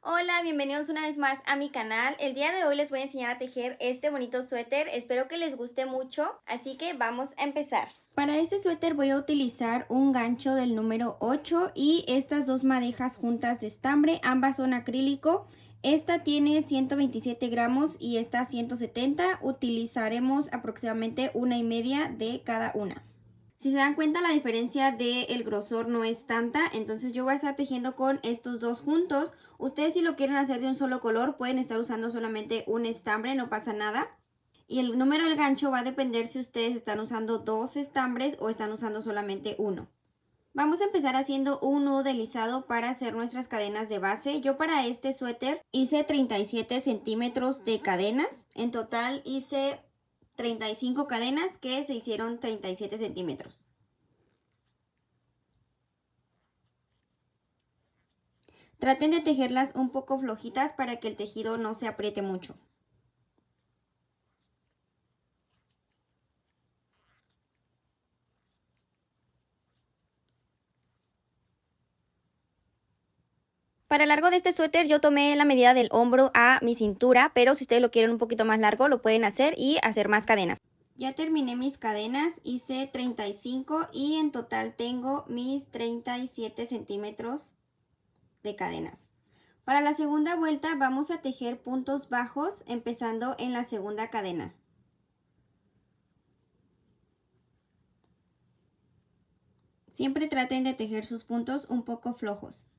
Hola, bienvenidos una vez más a mi canal. El día de hoy les voy a enseñar a tejer este bonito suéter. Espero que les guste mucho, así que vamos a empezar. Para este suéter voy a utilizar un gancho del número 8 y estas dos madejas juntas de estambre. Ambas son acrílico. Esta tiene 127 gramos y esta 170. Utilizaremos aproximadamente 1,5 de cada una. Si se dan cuenta, la diferencia del grosor no es tanta, entonces yo voy a estar tejiendo con estos dos juntos. Ustedes, si lo quieren hacer de un solo color, pueden estar usando solamente un estambre, no pasa nada. Y el número del gancho va a depender si ustedes están usando dos estambres o están usando solamente uno. Vamos a empezar haciendo un nudo deslizado para hacer nuestras cadenas de base. Yo para este suéter hice 37 centímetros de cadenas. En total hice 35 cadenas que se hicieron 37 centímetros. Traten de tejerlas un poco flojitas para que el tejido no se apriete mucho. Para el largo de este suéter yo tomé la medida del hombro a mi cintura, pero si ustedes lo quieren un poquito más largo lo pueden hacer y hacer más cadenas. Ya terminé mis cadenas, hice 35 y en total tengo mis 37 centímetros de cadenas. Para la segunda vuelta vamos a tejer puntos bajos empezando en la segunda cadena. Siempre traten de tejer sus puntos un poco flojos.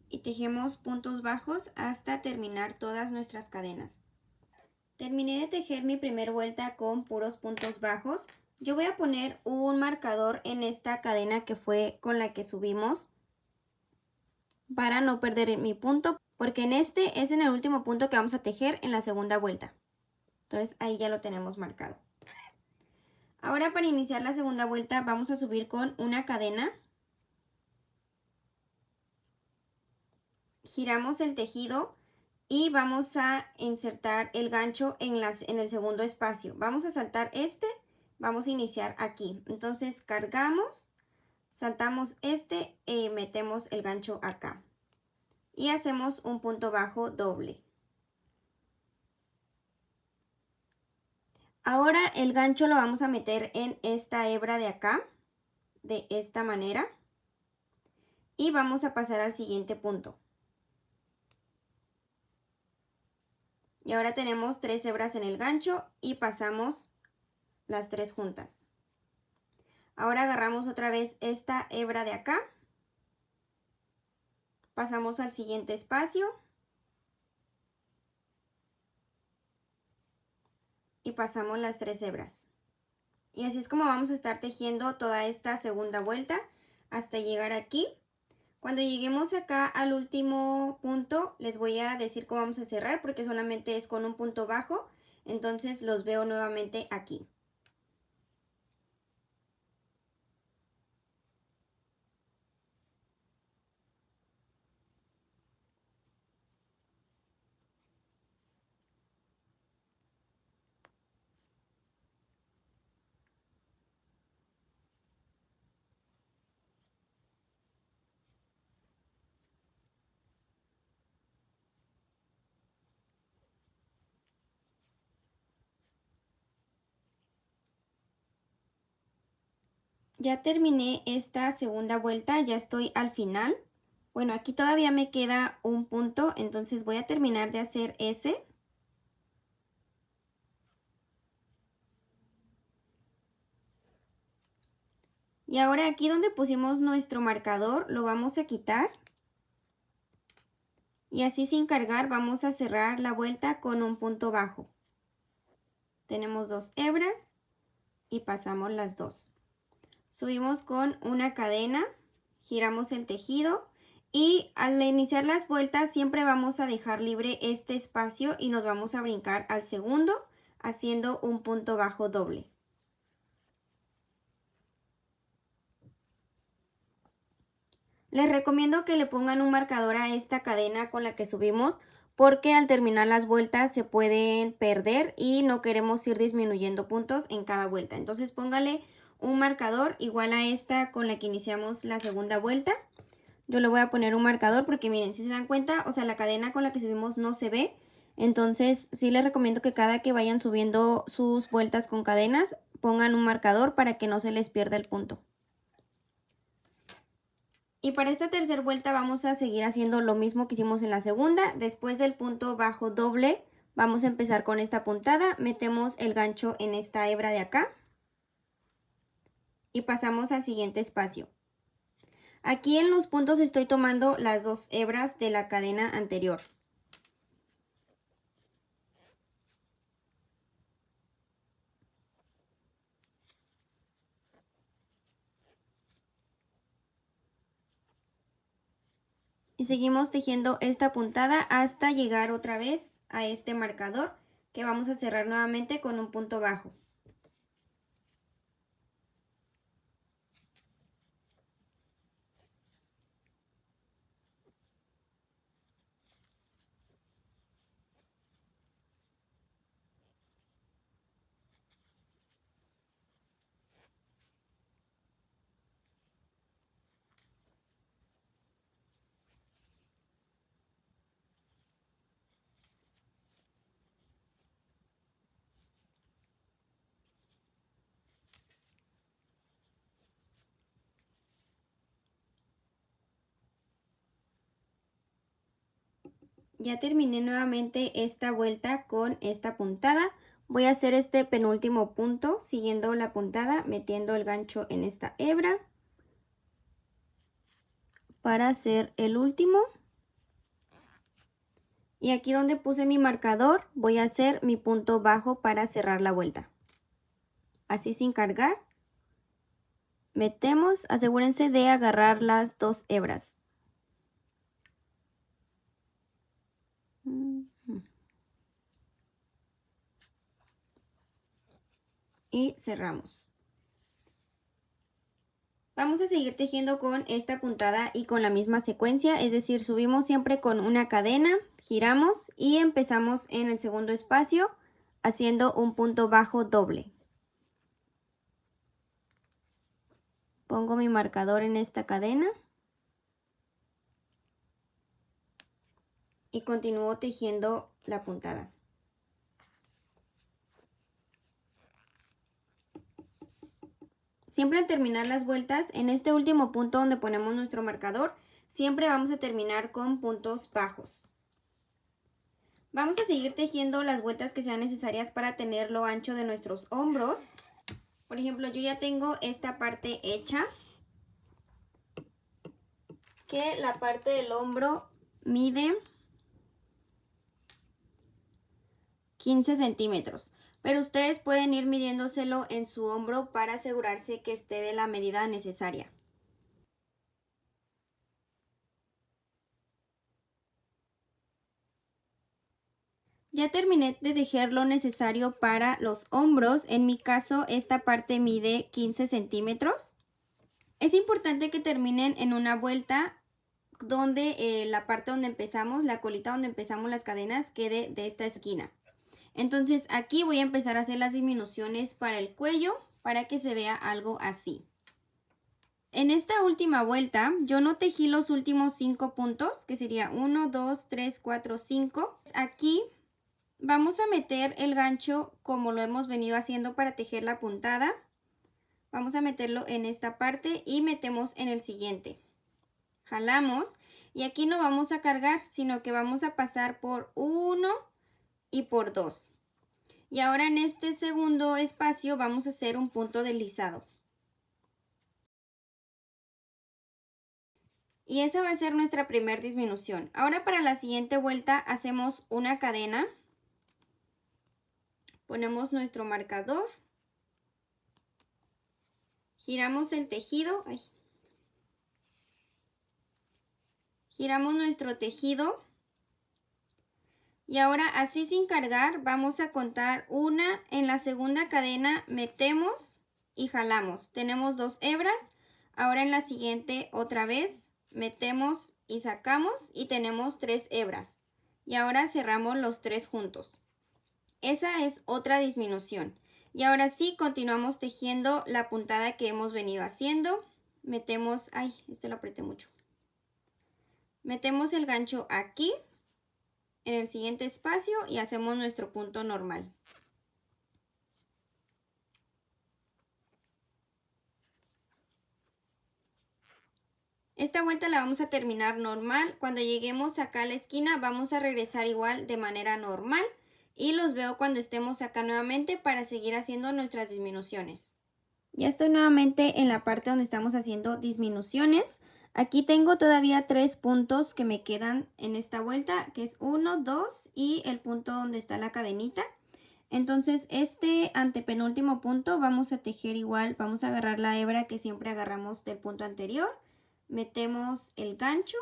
Y tejemos puntos bajos hasta terminar todas nuestras cadenas. Terminé de tejer mi primera vuelta con puros puntos bajos. Yo voy a poner un marcador en esta cadena que fue con la que subimos para no perder mi punto, porque en este es en el último punto que vamos a tejer en la segunda vuelta. Entonces ahí ya lo tenemos marcado. Ahora para iniciar la segunda vuelta vamos a subir con una cadena. Giramos el tejido y vamos a insertar el gancho en el segundo espacio. Vamos a saltar este, vamos a iniciar aquí. Entonces cargamos, saltamos este y metemos el gancho acá. Y hacemos un punto bajo doble. Ahora el gancho lo vamos a meter en esta hebra de acá, de esta manera. Y vamos a pasar al siguiente punto. Y ahora tenemos 3 hebras en el gancho y pasamos las 3 juntas. Ahora agarramos otra vez esta hebra de acá. Pasamos al siguiente espacio. Y pasamos las 3 hebras. Y así es como vamos a estar tejiendo toda esta segunda vuelta hasta llegar aquí. Cuando lleguemos acá al último punto, les voy a decir cómo vamos a cerrar porque solamente es con un punto bajo. Entonces los veo nuevamente aquí. Ya terminé esta segunda vuelta, ya estoy al final. Bueno, aquí todavía me queda un punto, entonces voy a terminar de hacer ese. Y ahora aquí donde pusimos nuestro marcador lo vamos a quitar. Y así sin cargar vamos a cerrar la vuelta con un punto bajo. Tenemos 2 hebras y pasamos las 2. Subimos con una cadena, giramos el tejido y al iniciar las vueltas siempre vamos a dejar libre este espacio y nos vamos a brincar al segundo haciendo un punto bajo doble. Les recomiendo que le pongan un marcador a esta cadena con la que subimos porque al terminar las vueltas se pueden perder y no queremos ir disminuyendo puntos en cada vuelta. Entonces póngale un marcador igual a esta con la que iniciamos la segunda vuelta. Yo le voy a poner un marcador porque miren, si se dan cuenta, o sea, la cadena con la que subimos no se ve. Entonces sí les recomiendo que cada que vayan subiendo sus vueltas con cadenas, pongan un marcador para que no se les pierda el punto. Y para esta tercera vuelta vamos a seguir haciendo lo mismo que hicimos en la segunda. Después del punto bajo doble, vamos a empezar con esta puntada. Metemos el gancho en esta hebra de acá. Y pasamos al siguiente espacio. Aquí en los puntos estoy tomando las dos hebras de la cadena anterior. Y seguimos tejiendo esta puntada hasta llegar otra vez a este marcador que vamos a cerrar nuevamente con un punto bajo. Ya terminé nuevamente esta vuelta con esta puntada. Voy a hacer este penúltimo punto siguiendo la puntada, metiendo el gancho en esta hebra para hacer el último. Y aquí donde puse mi marcador voy a hacer mi punto bajo para cerrar la vuelta. Así sin cargar. Metemos, asegúrense de agarrar las dos hebras. Y cerramos. Vamos a seguir tejiendo con esta puntada y con la misma secuencia, es decir, subimos siempre con una cadena, giramos y empezamos en el segundo espacio haciendo un punto bajo doble. Pongo mi marcador en esta cadena y continúo tejiendo la puntada. Siempre al terminar las vueltas, en este último punto donde ponemos nuestro marcador, siempre vamos a terminar con puntos bajos. Vamos a seguir tejiendo las vueltas que sean necesarias para tener lo ancho de nuestros hombros. Por ejemplo, yo ya tengo esta parte hecha, que la parte del hombro mide 15 centímetros. Pero ustedes pueden ir midiéndoselo en su hombro para asegurarse que esté de la medida necesaria. Ya terminé de tejer lo necesario para los hombros. En mi caso, esta parte mide 15 centímetros. Es importante que terminen en una vuelta donde la parte donde empezamos, la colita donde empezamos las cadenas, quede de esta esquina. Entonces aquí voy a empezar a hacer las disminuciones para el cuello para que se vea algo así. En esta última vuelta yo no tejí los últimos 5 puntos, que sería 1, 2, 3, 4, 5. Aquí vamos a meter el gancho como lo hemos venido haciendo para tejer la puntada. Vamos a meterlo en esta parte y metemos en el siguiente. Jalamos y aquí no vamos a cargar, sino que vamos a pasar por 1 y por 2. Y ahora en este segundo espacio vamos a hacer un punto deslizado. Y esa va a ser nuestra primera disminución. Ahora para la siguiente vuelta hacemos una cadena. Ponemos nuestro marcador. Giramos el tejido. Giramos nuestro tejido. Y ahora así sin cargar vamos a contar una. En la segunda cadena metemos y jalamos. Tenemos 2 hebras. Ahora en la siguiente otra vez metemos y sacamos y tenemos 3 hebras. Y ahora cerramos los 3 juntos. Esa es otra disminución. Y ahora sí, continuamos tejiendo la puntada que hemos venido haciendo. Metemos, ay, este lo apreté mucho. Metemos el gancho aquí, en el siguiente espacio y hacemos nuestro punto normal. Esta vuelta la vamos a terminar normal. Cuando lleguemos acá a la esquina vamos a regresar igual de manera normal. Y los veo cuando estemos acá nuevamente para seguir haciendo nuestras disminuciones. Ya estoy nuevamente en la parte donde estamos haciendo disminuciones. Aquí tengo todavía 3 puntos que me quedan en esta vuelta, que es 1, 2 y el punto donde está la cadenita. Entonces este antepenúltimo punto vamos a tejer igual, vamos a agarrar la hebra que siempre agarramos del punto anterior. Metemos el gancho,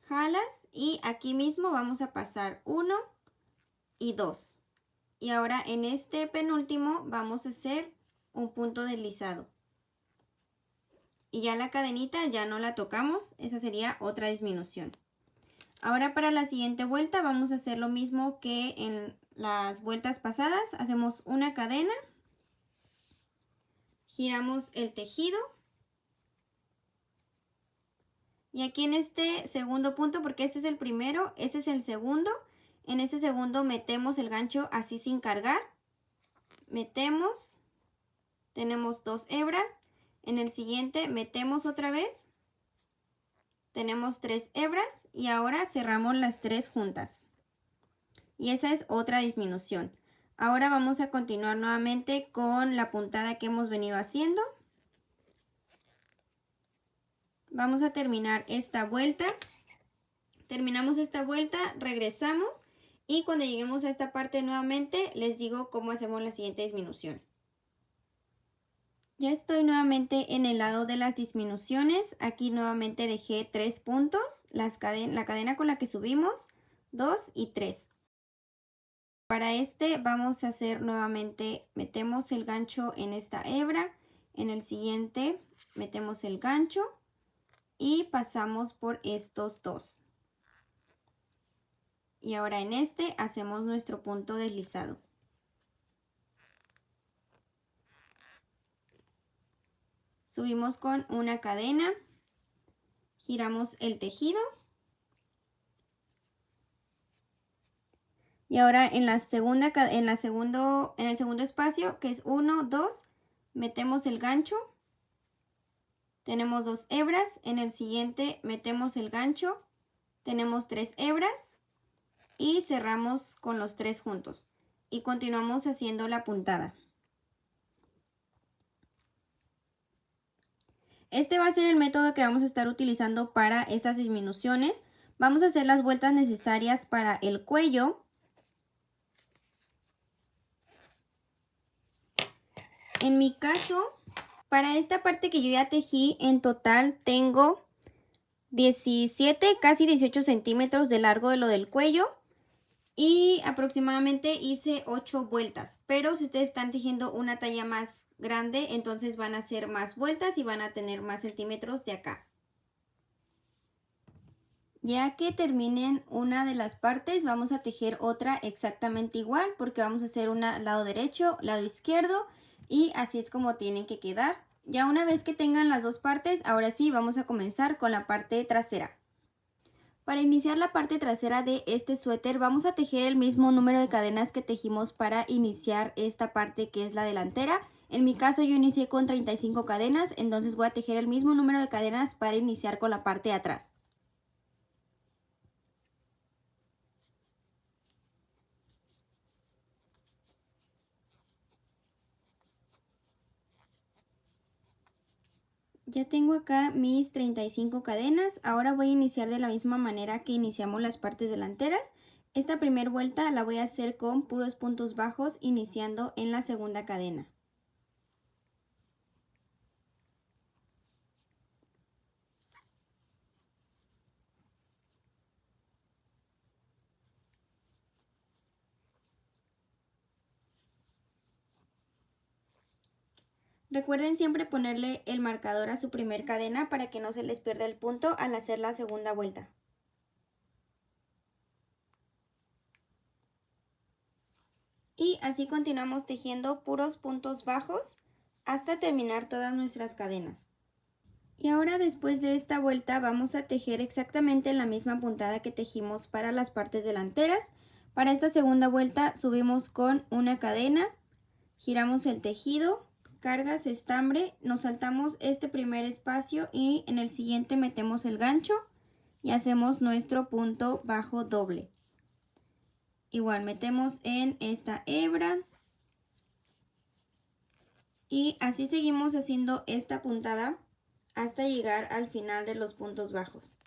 jalas y aquí mismo vamos a pasar 1 y 2. Y ahora en este penúltimo vamos a hacer un punto deslizado. Y ya la cadenita ya no la tocamos, esa sería otra disminución. Ahora para la siguiente vuelta vamos a hacer lo mismo que en las vueltas pasadas. Hacemos una cadena, giramos el tejido. Y aquí en este segundo punto, porque este es el primero, este es el segundo. En este segundo metemos el gancho así sin cargar. Metemos, tenemos 2 hebras. En el siguiente metemos otra vez. Tenemos 3 hebras y ahora cerramos las 3 juntas. Y esa es otra disminución. Ahora vamos a continuar nuevamente con la puntada que hemos venido haciendo. Vamos a terminar esta vuelta. Terminamos esta vuelta, regresamos y cuando lleguemos a esta parte nuevamente les digo cómo hacemos la siguiente disminución. Ya estoy nuevamente en el lado de las disminuciones. Aquí nuevamente dejé 3 puntos, la cadena con la que subimos, 2 y 3. Para este vamos a hacer nuevamente, metemos el gancho en esta hebra, en el siguiente metemos el gancho y pasamos por estos 2. Y ahora en este hacemos nuestro punto deslizado. Subimos con una cadena, giramos el tejido. Y ahora en el segundo espacio, que es 1, 2, metemos el gancho. Tenemos 2 hebras. En el siguiente metemos el gancho. Tenemos 3 hebras. Y cerramos con los 3 juntos. Y continuamos haciendo la puntada. Este va a ser el método que vamos a estar utilizando para estas disminuciones. Vamos a hacer las vueltas necesarias para el cuello. En mi caso, para esta parte que yo ya tejí, en total tengo 17, casi 18 centímetros de largo de lo del cuello. Y aproximadamente hice 8 vueltas. Pero si ustedes están tejiendo una talla más grande, entonces van a hacer más vueltas y van a tener más centímetros de acá. Ya que terminen una de las partes, vamos a tejer otra exactamente igual, porque vamos a hacer una lado derecho, lado izquierdo, y así es como tienen que quedar. Ya una vez que tengan las dos partes, ahora sí vamos a comenzar con la parte trasera. Para iniciar la parte trasera de este suéter vamos a tejer el mismo número de cadenas que tejimos para iniciar esta parte que es la delantera. En mi caso yo inicié con 35 cadenas, entonces voy a tejer el mismo número de cadenas para iniciar con la parte de atrás. Ya tengo acá mis 35 cadenas, ahora voy a iniciar de la misma manera que iniciamos las partes delanteras. Esta primera vuelta la voy a hacer con puros puntos bajos iniciando en la segunda cadena. Recuerden siempre ponerle el marcador a su primer cadena para que no se les pierda el punto al hacer la segunda vuelta. Y así continuamos tejiendo puros puntos bajos hasta terminar todas nuestras cadenas. Y ahora después de esta vuelta vamos a tejer exactamente la misma puntada que tejimos para las partes delanteras. Para esta segunda vuelta subimos con una cadena, giramos el tejido, cargas, estambre, nos saltamos este primer espacio y en el siguiente metemos el gancho y hacemos nuestro punto bajo doble. Igual metemos en esta hebra y así seguimos haciendo esta puntada hasta llegar al final de los puntos bajos.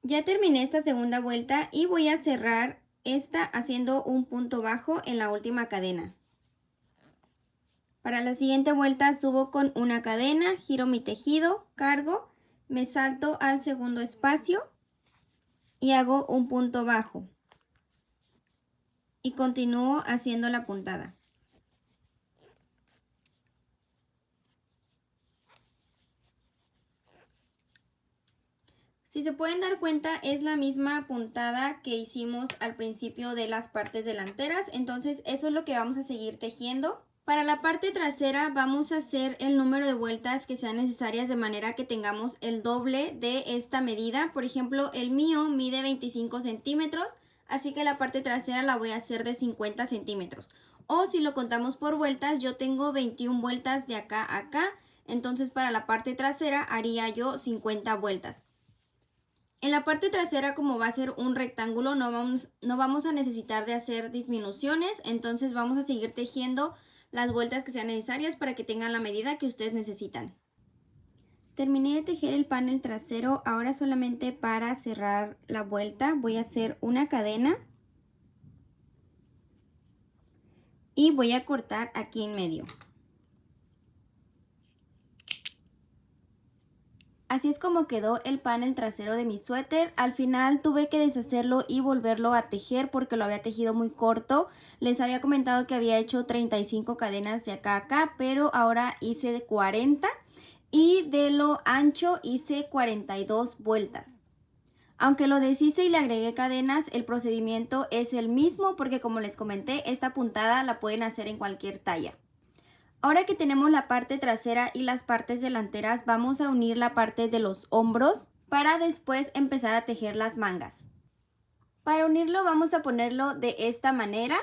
Ya terminé esta segunda vuelta y voy a cerrar esta haciendo un punto bajo en la última cadena. Para la siguiente vuelta subo con una cadena, giro mi tejido, cargo, me salto al segundo espacio y hago un punto bajo. Y continúo haciendo la puntada. Si se pueden dar cuenta, es la misma puntada que hicimos al principio de las partes delanteras, entonces eso es lo que vamos a seguir tejiendo. Para la parte trasera vamos a hacer el número de vueltas que sean necesarias de manera que tengamos el doble de esta medida. Por ejemplo, el mío mide 25 centímetros, así que la parte trasera la voy a hacer de 50 centímetros. O si lo contamos por vueltas, yo tengo 21 vueltas de acá a acá, entonces para la parte trasera haría yo 50 vueltas. En la parte trasera, como va a ser un rectángulo, no vamos a necesitar de hacer disminuciones, entonces vamos a seguir tejiendo las vueltas que sean necesarias para que tengan la medida que ustedes necesitan. Terminé de tejer el panel trasero, ahora solamente para cerrar la vuelta voy a hacer una cadena y voy a cortar aquí en medio. Así es como quedó el panel trasero de mi suéter. Al final tuve que deshacerlo y volverlo a tejer porque lo había tejido muy corto. Les había comentado que había hecho 35 cadenas de acá a acá, pero ahora hice 40 y de lo ancho hice 42 vueltas. Aunque lo deshice y le agregué cadenas, el procedimiento es el mismo porque, como les comenté, esta puntada la pueden hacer en cualquier talla. Ahora que tenemos la parte trasera y las partes delanteras, vamos a unir la parte de los hombros para después empezar a tejer las mangas. Para unirlo vamos a ponerlo de esta manera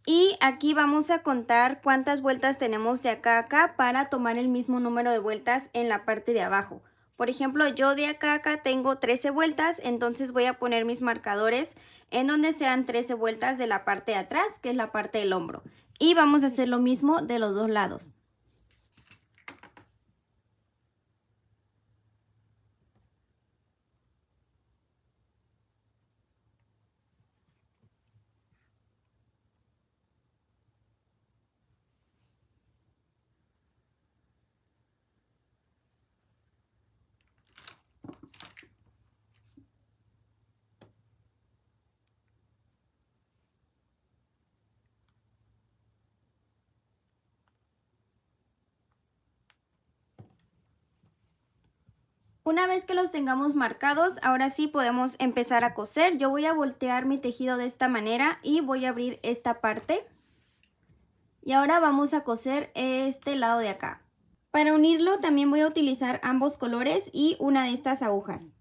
y aquí vamos a contar cuántas vueltas tenemos de acá a acá para tomar el mismo número de vueltas en la parte de abajo. Por ejemplo, yo de acá a acá tengo 13 vueltas, entonces voy a poner mis marcadores en donde sean 13 vueltas de la parte de atrás, que es la parte del hombro. Y vamos a hacer lo mismo de los dos lados. Una vez que los tengamos marcados, ahora sí podemos empezar a coser. Yo voy a voltear mi tejido de esta manera y voy a abrir esta parte. Y ahora vamos a coser este lado de acá. Para unirlo también voy a utilizar ambos colores y una de estas agujas.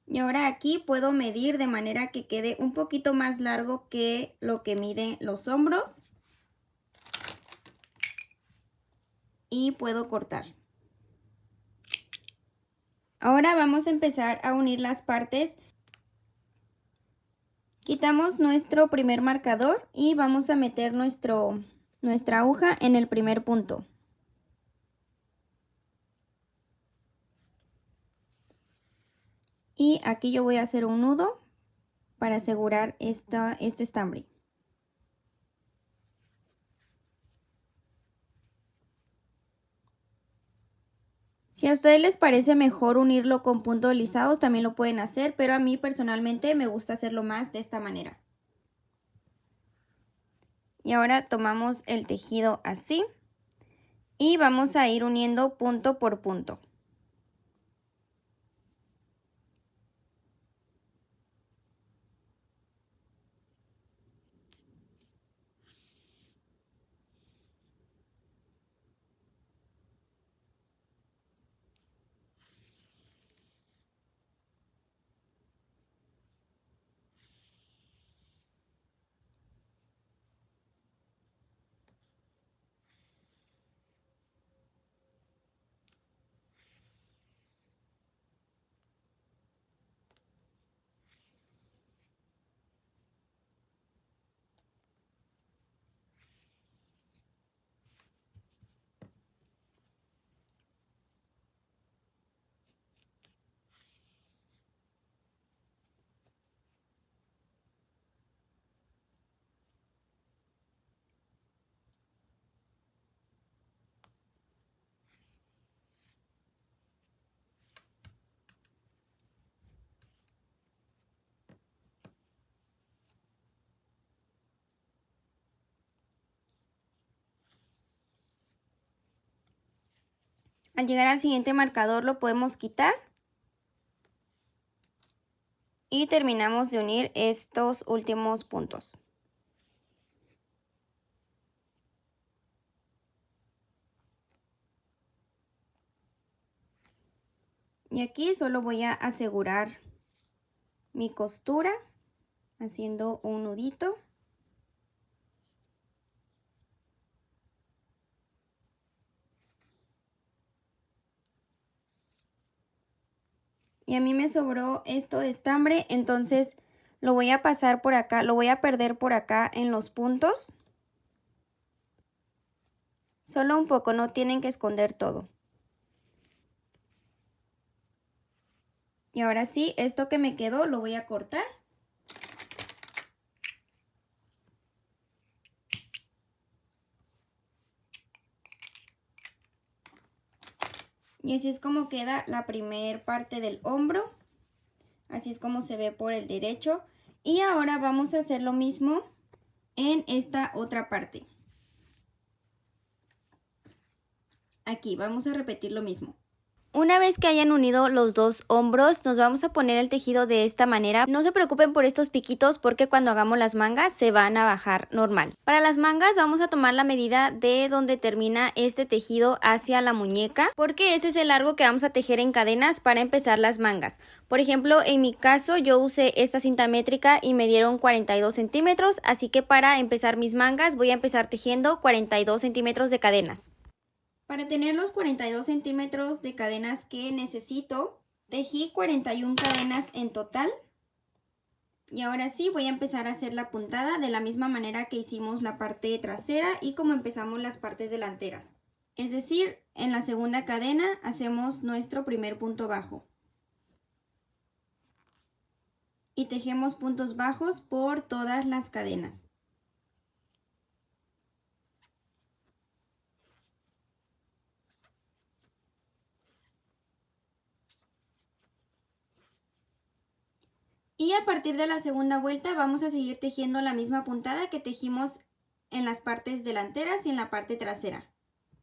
Y ahora aquí puedo medir de manera que quede un poquito más largo que lo que miden los hombros. Y puedo cortar. Ahora vamos a empezar a unir las partes Quitamos nuestro primer marcador y vamos a meter nuestra aguja en el primer punto. Y aquí yo voy a hacer un nudo para asegurar este estambre. Si a ustedes les parece mejor unirlo con puntos lisados, también lo pueden hacer, pero a mí personalmente me gusta hacerlo más de esta manera. Y ahora tomamos el tejido así y vamos a ir uniendo punto por punto. Al llegar al siguiente marcador lo podemos quitar y terminamos de unir estos últimos puntos. Y aquí solo voy a asegurar mi costura haciendo un nudito. Y a mí me sobró esto de estambre, entonces lo voy a pasar por acá, lo voy a perder por acá en los puntos. Solo un poco, no tienen que esconder todo. Y ahora sí, esto que me quedó lo voy a cortar. Y así es como queda la primera parte del hombro. Así es como se ve por el derecho. Y ahora vamos a hacer lo mismo en esta otra parte. Aquí vamos a repetir lo mismo. Una vez que hayan unido los dos hombros, nos vamos a poner el tejido de esta manera. No se preocupen por estos piquitos porque cuando hagamos las mangas se van a bajar normal. Para las mangas vamos a tomar la medida de donde termina este tejido hacia la muñeca, porque ese es el largo que vamos a tejer en cadenas para empezar las mangas. Por ejemplo, en mi caso yo usé esta cinta métrica y me dieron 42 centímetros, así que para empezar mis mangas voy a empezar tejiendo 42 centímetros de cadenas. Para tener los 42 centímetros de cadenas que necesito, tejí 41 cadenas en total. Y ahora sí voy a empezar a hacer la puntada de la misma manera que hicimos la parte trasera y como empezamos las partes delanteras. Es decir, en la segunda cadena hacemos nuestro primer punto bajo. Y tejemos puntos bajos por todas las cadenas. Y a partir de la segunda vuelta vamos a seguir tejiendo la misma puntada que tejimos en las partes delanteras y en la parte trasera.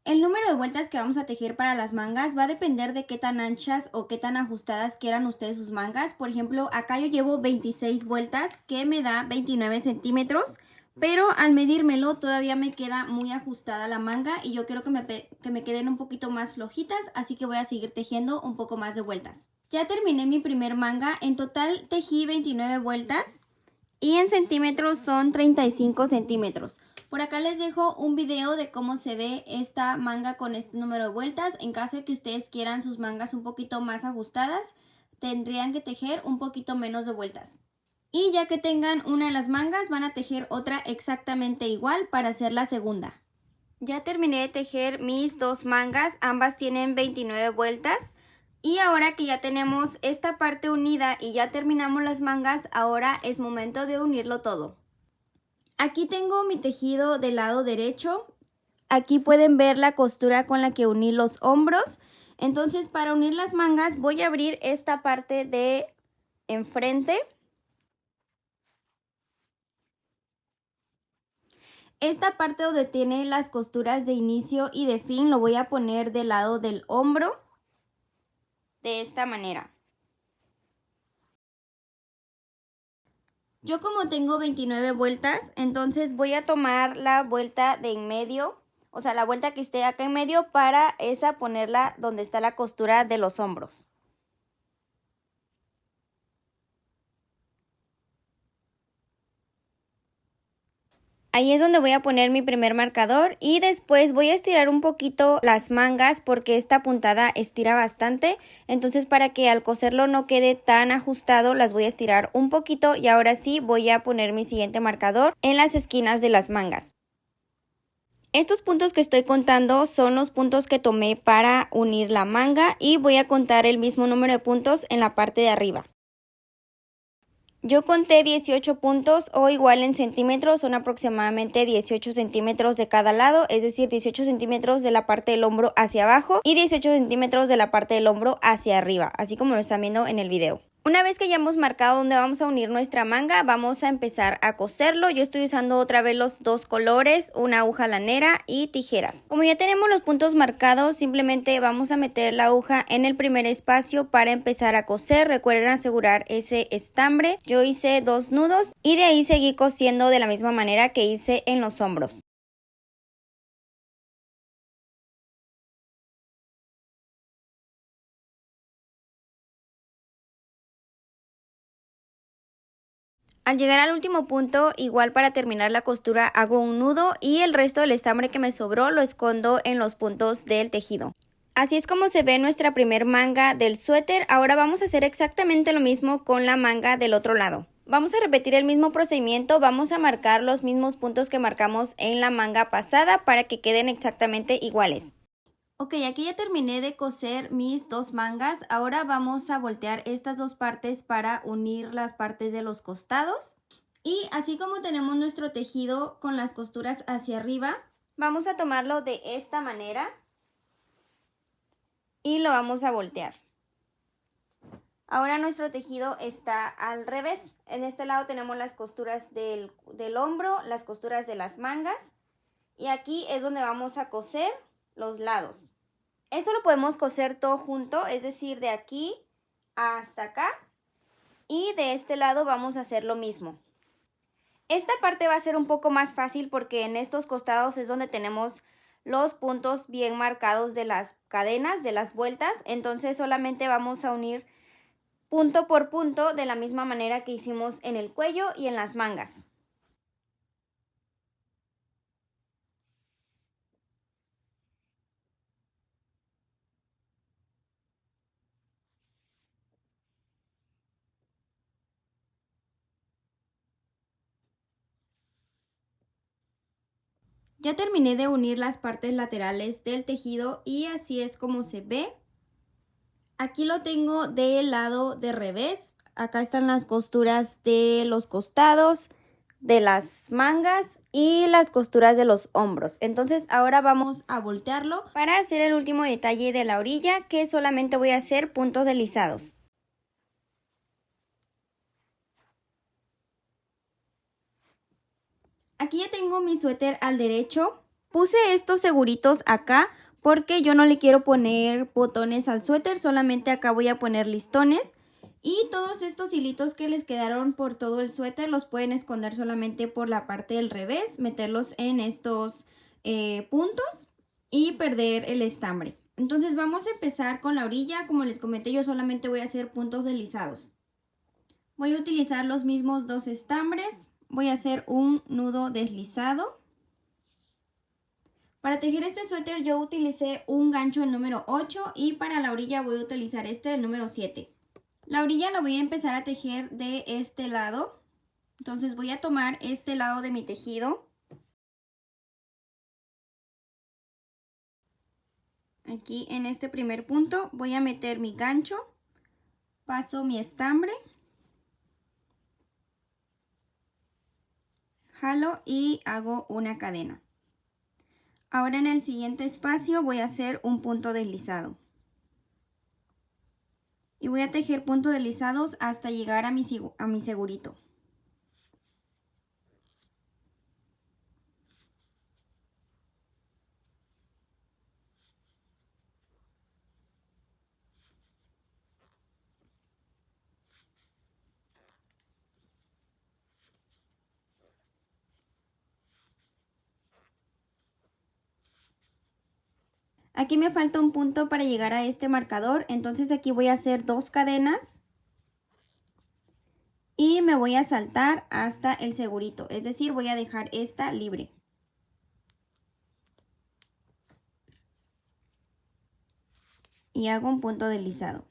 El número de vueltas que vamos a tejer para las mangas va a depender de qué tan anchas o qué tan ajustadas quieran ustedes sus mangas. Por ejemplo, acá yo llevo 26 vueltas que me da 29 centímetros, pero al medírmelo todavía me queda muy ajustada la manga y yo quiero que me queden un poquito más flojitas, así que voy a seguir tejiendo un poco más de vueltas. Ya terminé mi primer manga, en total tejí 29 vueltas y en centímetros son 35 centímetros. Por acá les dejo un video de cómo se ve esta manga con este número de vueltas. En caso de que ustedes quieran sus mangas un poquito más ajustadas, tendrían que tejer un poquito menos de vueltas. Y ya que tengan una de las mangas, van a tejer otra exactamente igual para hacer la segunda. Ya terminé de tejer mis dos mangas, ambas tienen 29 vueltas. Y ahora que ya tenemos esta parte unida y ya terminamos las mangas, ahora es momento de unirlo todo. Aquí tengo mi tejido del lado derecho. Aquí pueden ver la costura con la que uní los hombros. Entonces, para unir las mangas voy a abrir esta parte de enfrente. Esta parte donde tiene las costuras de inicio y de fin lo voy a poner del lado del hombro. De esta manera. Yo como tengo 29 vueltas, entonces voy a tomar la vuelta de en medio, o sea, la vuelta que esté acá en medio para esa ponerla donde está la costura de los hombros. Ahí es donde voy a poner mi primer marcador y después voy a estirar un poquito las mangas porque esta puntada estira bastante. Entonces para que al coserlo no quede tan ajustado las voy a estirar un poquito y ahora sí voy a poner mi siguiente marcador en las esquinas de las mangas. Estos puntos que estoy contando son los puntos que tomé para unir la manga y voy a contar el mismo número de puntos en la parte de arriba. Yo conté 18 puntos o igual en centímetros, son aproximadamente 18 centímetros de cada lado, es decir, 18 centímetros de la parte del hombro hacia abajo y 18 centímetros de la parte del hombro hacia arriba, así como lo están viendo en el video. Una vez que ya hemos marcado dónde vamos a unir nuestra manga, vamos a empezar a coserlo. Yo estoy usando otra vez los dos colores, una aguja lanera y tijeras. Como ya tenemos los puntos marcados, simplemente vamos a meter la aguja en el primer espacio para empezar a coser. Recuerden asegurar ese estambre. Yo hice 2 nudos y de ahí seguí cosiendo de la misma manera que hice en los hombros. Al llegar al último punto, igual para terminar la costura hago un nudo y el resto del estambre que me sobró lo escondo en los puntos del tejido. Así es como se ve nuestra primer manga del suéter. Ahora vamos a hacer exactamente lo mismo con la manga del otro lado. Vamos a repetir el mismo procedimiento, vamos a marcar los mismos puntos que marcamos en la manga pasada para que queden exactamente iguales. Ok, aquí ya terminé de coser mis dos mangas. Ahora vamos a voltear estas dos partes para unir las partes de los costados. Y así como tenemos nuestro tejido con las costuras hacia arriba, vamos a tomarlo de esta manera y lo vamos a voltear. Ahora nuestro tejido está al revés. En este lado tenemos las costuras del hombro, las costuras de las mangas. Y aquí es donde vamos a coser los lados. Esto lo podemos coser todo junto, es decir, de aquí hasta acá. Y de este lado vamos a hacer lo mismo. Esta parte va a ser un poco más fácil porque en estos costados es donde tenemos los puntos bien marcados de las cadenas, de las vueltas. Entonces solamente vamos a unir punto por punto de la misma manera que hicimos en el cuello y en las mangas. Ya terminé de unir las partes laterales del tejido y así es como se ve. Aquí lo tengo del lado de revés. Acá están las costuras de los costados, de las mangas y las costuras de los hombros. Entonces ahora vamos a voltearlo para hacer el último detalle de la orilla, que solamente voy a hacer puntos deslizados. Aquí ya tengo mi suéter al derecho. Puse estos seguritos acá porque yo no le quiero poner botones al suéter, solamente acá voy a poner listones. Y todos estos hilitos que les quedaron por todo el suéter los pueden esconder solamente por la parte del revés, meterlos en estos puntos y perder el estambre. Entonces vamos a empezar con la orilla. Como les comenté, yo solamente voy a hacer puntos deslizados. Voy a utilizar los mismos dos estambres. Voy a hacer un nudo deslizado. Para tejer este suéter yo utilicé un gancho el número 8 y para la orilla voy a utilizar este el número 7. La orilla la voy a empezar a tejer de este lado. Entonces voy a tomar este lado de mi tejido. Aquí en este primer punto voy a meter mi gancho, paso mi estambre, jalo y hago una cadena. Ahora en el siguiente espacio voy a hacer un punto deslizado. Y voy a tejer puntos deslizados hasta llegar a mi segurito. Aquí me falta un punto para llegar a este marcador, entonces aquí voy a hacer 2 cadenas y me voy a saltar hasta el segurito, es decir, voy a dejar esta libre. Y hago un punto deslizado.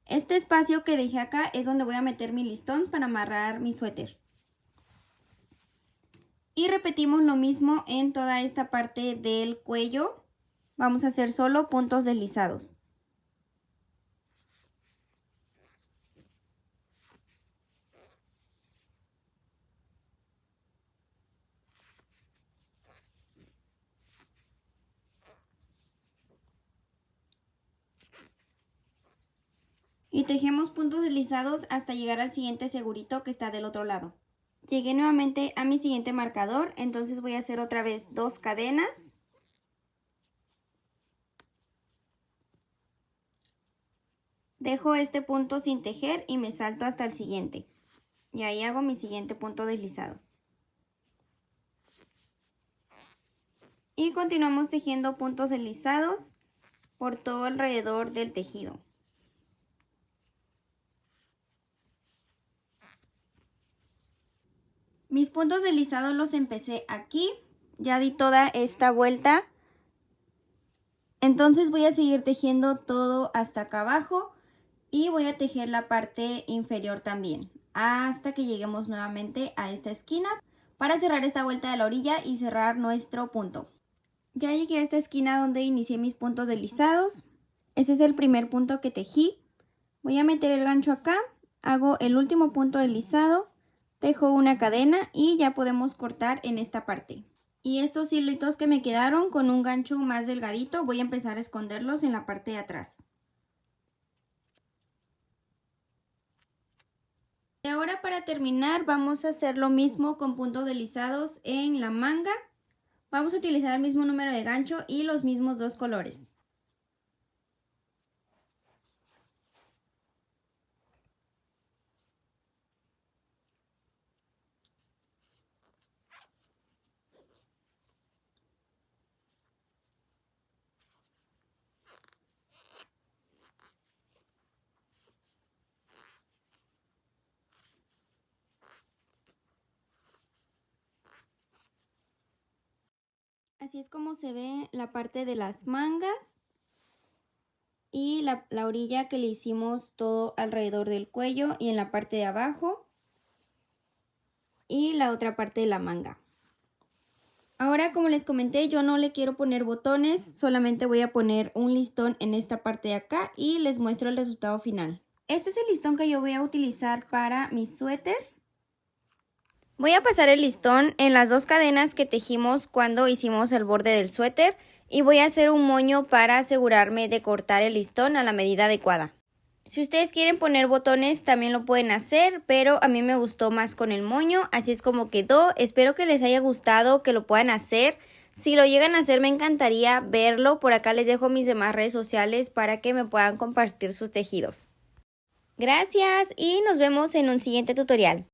Este espacio que dejé acá es donde voy a meter mi listón para amarrar mi suéter. Y repetimos lo mismo en toda esta parte del cuello. Vamos a hacer solo puntos deslizados. Y tejemos puntos deslizados hasta llegar al siguiente segurito que está del otro lado. Llegué nuevamente a mi siguiente marcador, entonces voy a hacer otra vez 2 cadenas. Dejo este punto sin tejer y me salto hasta el siguiente. Y ahí hago mi siguiente punto deslizado. Y continuamos tejiendo puntos deslizados por todo alrededor del tejido. Mis puntos deslizados los empecé aquí, ya di toda esta vuelta. Entonces voy a seguir tejiendo todo hasta acá abajo y voy a tejer la parte inferior también, hasta que lleguemos nuevamente a esta esquina para cerrar esta vuelta de la orilla y cerrar nuestro punto. Ya llegué a esta esquina donde inicié mis puntos deslizados. Ese es el primer punto que tejí. Voy a meter el gancho acá, hago el último punto deslizado, tejo una cadena y ya podemos cortar en esta parte. Y estos hilitos que me quedaron con un gancho más delgadito voy a empezar a esconderlos en la parte de atrás. Y ahora para terminar vamos a hacer lo mismo con puntos deslizados en la manga. Vamos a utilizar el mismo número de gancho y los mismos 2 colores. Así es como se ve la parte de las mangas y la orilla que le hicimos todo alrededor del cuello y en la parte de abajo y la otra parte de la manga. Ahora, como les comenté, yo no le quiero poner botones, solamente voy a poner un listón en esta parte de acá y les muestro el resultado final. Este es el listón que yo voy a utilizar para mi suéter. Voy a pasar el listón en las 2 cadenas que tejimos cuando hicimos el borde del suéter y voy a hacer un moño para asegurarme de cortar el listón a la medida adecuada. Si ustedes quieren poner botones también lo pueden hacer, pero a mí me gustó más con el moño, así es como quedó. Espero que les haya gustado, que lo puedan hacer. Si lo llegan a hacer me encantaría verlo. Por acá les dejo mis demás redes sociales para que me puedan compartir sus tejidos. Gracias y nos vemos en un siguiente tutorial.